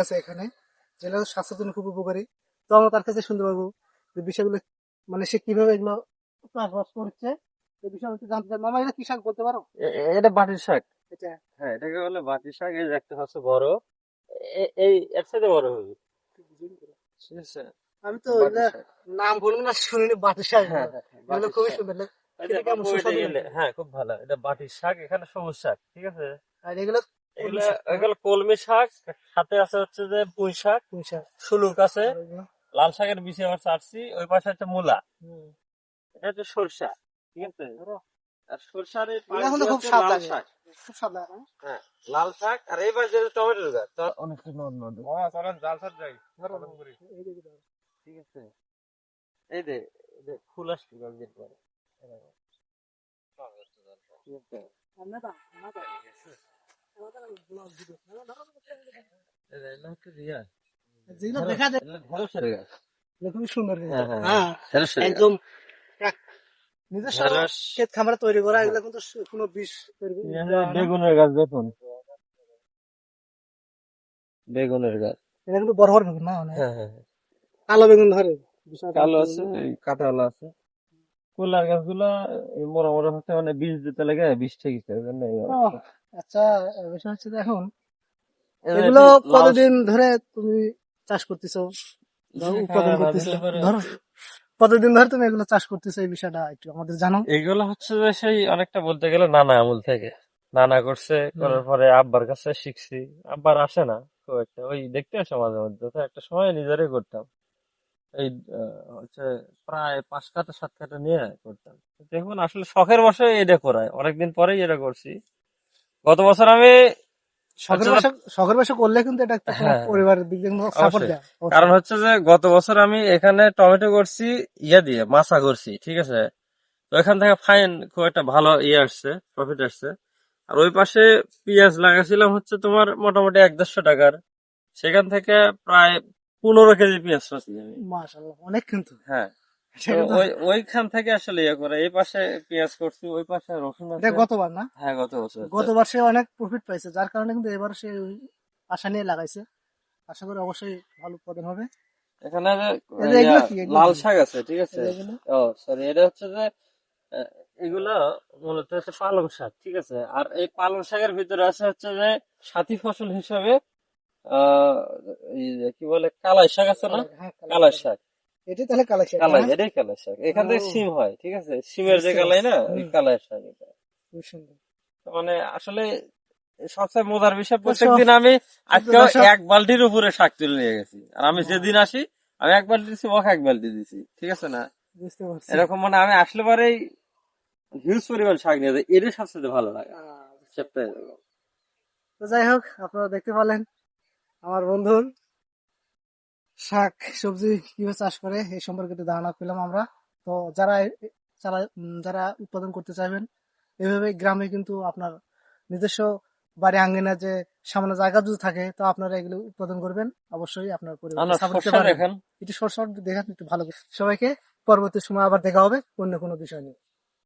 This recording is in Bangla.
আছে এখানে, যেগুলো স্বাস্থ্যের জন্য খুব উপকারী। তো আমরা তার কাছে শুনতে পারবো যে বিষয়গুলো, মানে সে কিভাবে এগুলো চাষবাস করছে, এই বিষয়ে একটু জানতে চাই। মামা, এটা কি শাক বলতে পারো? এটা বাটির শাক। এটা হ্যাঁ, এটাকে বলে বাটির শাক। এই যে একটা হচ্ছে বড়, এই এর সাথে বড় হবে, ঠিক আছে? আমি তো বাটির এগুলা শাক। নাম বলবো না, শুনিনি বাটি শাক হ্যাঁ, এগুলো। হ্যাঁ, হ্যাঁ, এগুলো বাটির খুবই শাক। সুন্দর লাগে। এই যে খেতে কেমন, বাবু এটা সুস্বাদু গেলে, নাকি? হ্যাঁ, খুব ভালো। এটা বাটির শাক, এখানে সবুজ শাক, ঠিক আছে? আর এগুলো কলমি এগুলা শাক না? এগুলো কলমি শাক, সাথে আছে হচ্ছে যে পুঁই শাক, পুঁই শাক। শুলুক আছে, আর এগুলো লাল শাকের বিচি আবার চারছি, ওই পাশে হচ্ছে মূলা, হুম। এটা হচ্ছে সরষা, ঠিক আছে? ধরো, আর সরষার এই এগুলো পাশ এখন তো দিয়ে খুব হচ্ছে স্বাদ লাল লাগে, শাক। খুব স্বাদ লাগে না? হ্যাঁ, লাল শাক। আর এই পাশে যে টমেটোর গাছ, অনেকটা নদ নদ। চলেন জাল শাক যাই, ধরো, পালন করি। এই যে ধরো। ঠিক আছে? এই যে ফুল আসছে কয়েকদিন পরে, এরকম। ঠিক আছে? আমরা দাও, আমরা দাও। আমাদের ব্লগ ভিডিও। এই যে এগুলো হচ্ছে রিয়া, যেগুলো ঢেঁড়স, দেখা যায় এগুলো ঢেঁড়সের গাছ। এগুলো খুবই সুন্দর কিন্তু। হ্যাঁ, হ্যাঁ, হ্যাঁ, হ্যাঁ, ঢেঁড়সের গাছ। একদম নিজস্ব ঢেঁড়স। ক্ষেত খামারে তৈরি করা, হ্যাঁ, এগুলো কিন্তু কোনো বিষ তৈরি এই যে দেওয়া হয় না। বেগুনের গাছ দেখুন, বেগুনের গাছ। এটা কিন্তু বড় বড় বেগুন না, মানে হ্যাঁ, হ্যাঁ, হ্যাঁ। কালো বেগুন ধরে বিষয়টা কালো হচ্ছে আছে, এগুলো। এই কাঁঠাল আছে। কলার গাছগুলা এই মোটা মোটা হচ্ছে, মানে বীজ দিতে লাগে, বীজ ঠিক আছে, ওই জন্য এই ও অবস্থা। আচ্ছা, বিষয় হচ্ছে যে এখন এই যে এগুলো এটি লাল কতদিন ধরে তুমি চাষ করতেছো বা উৎপাদন শাক করতেছো? দিতে পারে। ধরো, কতদিন ধরে তুমি এগুলো চাষ করতেছো, এই বিষয়টা একটু আমাদের জানাও। এগুলো হচ্ছে যে সেই অনেকটা বলতে গেলে নানা আমল থেকে। নানা করছে, হুম। করার পরে আব্বার কাছে শিখছি। আব্বার আসে না খুব একটা, ওই দেখতে আসে মাঝে মধ্যে, তো একটা সময় নিজেরাই করতাম। এই হচ্ছে প্রায় 5 কাঠা 7 কাঠা নিয়ে করতাম। দেখুন আসলে শখের বশে এটা করায়, অনেকদিন পরেই এটা করছি। গত বছর আমি হচ্ছে যে, শখের বাসা করলে কিন্তু এটা একটা তোমার হ্যাঁ, হ্যাঁ, পরিবারের দিক থেকে সাপোর্ট অবশ্যই। দেয় কারণ অবশ্যই। হচ্ছে যে গত বছর আমি এখানে টমেটো করছি, ইয়ে দিয়ে মাছা করছি, ঠিক আছে? তো এখান থেকে ফাইন খুব একটা ভালো ইয়ে আসছে, প্রফিট আসছে। আর ওই পাশে পেঁয়াজ লাগাছিলাম হচ্ছে তোমার মোটামুটি 1-150 টাকার, সেখান থেকে প্রায় 15 কেজি পেঁয়াজ পাচ্ছি আমি। মাশাআল্লাহ, অনেক কিন্তু। হ্যাঁ। এটা তো কিন্তু, ওইখান থেকে আসলে ইয়ে করে, এই পাশে পেঁয়াজ করছি, ওই পাশে রসুন এটা আছে। গতবার না? হ্যাঁ, গত বছর। গতবার সে অনেক প্রফিট পাইছে, যার কারণে কিন্তু এবার সে ওই আশা নিয়ে লাগাইছে। আশা করি অবশ্যই ভালো উৎপাদন হবে। এখানে যে এই যে ইয়া এগুলো কি, এগুলো লাল কি? শাক আছে, ঠিক এই আছে? যে এগুলো ও সরি, এটা হচ্ছে যে আহ, এগুলা মূলত হচ্ছে পালং শাক, ঠিক আছে? আর এই পালং শাকের ভিতরে আছে হচ্ছে যে সাথী ফসল হিসাবে আহ এই যে কি বলে কালাই শাক আছে না? কালাই, হ্যাঁ কালাই কালাই শাক। শাক। এটাই তাহলে কালাই শাক না? কালাই, এটাই কালাই শাক। এখান থেকে ও, সিম হয়, ঠিক আছে? সিমের যে বুঝতে কালাই পারছি। না, ওই হুম, কালাই শাক এটা। খুব সুন্দর। মানে আসলে সবচেয়ে মজার বিষয়, তো প্রত্যেকদিন আমি সুপ্রিয় আজকেও দর্শক, 1 বালতির উপরে শাক তুলে নিয়ে গেছি। আর আমি হ্যাঁ, যেদিন আসি, আমি 1 বালতি দিছি, ওকে 1 বালতি দিছি, ঠিক আছে না? বুঝতে পারছি। এরকম মানে আমি আসলে পরেই হিউজ পরিমাণ শাক নিয়ে যায়, এটাই সবচেয়ে ভালো লাগে বুঝতে পারছি। সপ্তাহে। তো যাই হোক, আপনারা দেখতে পারলেন আমার বন্ধুর শাক সবজি কিভাবে চাষ করে, এই সম্পর্কে একটু ধারণা পেলাম আমরা। তো যারা উৎপাদন করতে চাইবেন, এভাবে গ্রামে কিন্তু আপনার নিজস্ব বাড়ি আঙ্গিনা যে সামান্য জায়গা যদি থাকে, তো আপনারা এগুলো উৎপাদন করবেন, অবশ্যই আপনার পরিবারকে আপনার সাপোর্ট দিতে শস্য পারবেন। দেখেন। একটু শর্ট শর্ট দেখেন, একটু ভালো করে। সবাইকে পরবর্তী সময় আবার দেখা হবে অন্য কোনো বিষয় নিয়ে।